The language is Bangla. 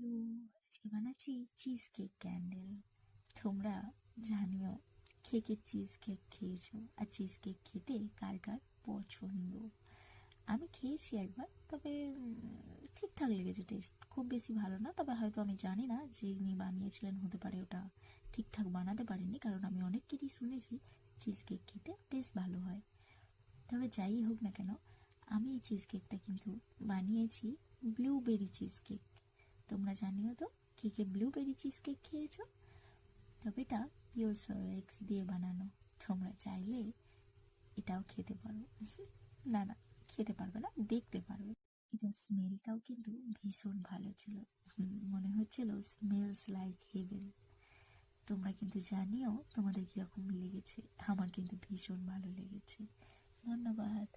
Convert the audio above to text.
হ্যালো, আজকে বানাচ্ছি চিজ কেক ক্যান্ডেল। তোমরা জানিও কে কে চিজ কেক খেয়েছো আর চিজ কেক খেতে কার কার পছন্দ। আমি খেয়েছি একবার, তবে ঠিকঠাক লেগেছে, টেস্ট খুব বেশি ভালো না। তবে হয়তো আমি জানি না যে ইনি বানিয়েছিলেন, হতে পারে ওটা ঠিকঠাক বানাতে পারেনি, কারণ আমি অনেককেই শুনেছি চিজ কেক খেতে বেশ ভালো হয়। তবে যাই হোক না কেন, আমি এই চিজ কেকটা কিন্তু বানিয়েছি ব্লুবেরি চিজ কেক। তোমরা জানিও তো কে কে ব্লুবেরি চিজ কেক খেয়েছো। তবে এটা পিওর সয়া এগস দিয়ে বানানো। তোমরা চাইলে এটাও খেতে পারো। না না, খেতে পারবে না, দেখতে পারবে। এটার স্মেলটাও কিন্তু ভীষণ ভালো ছিল। মনে হচ্ছিল স্মেলস লাইক হেভেন। তোমরা কিন্তু জানিও তোমাদের কিরকম লেগেছে। আমার কিন্তু ভীষণ ভালো লেগেছে। ধন্যবাদ।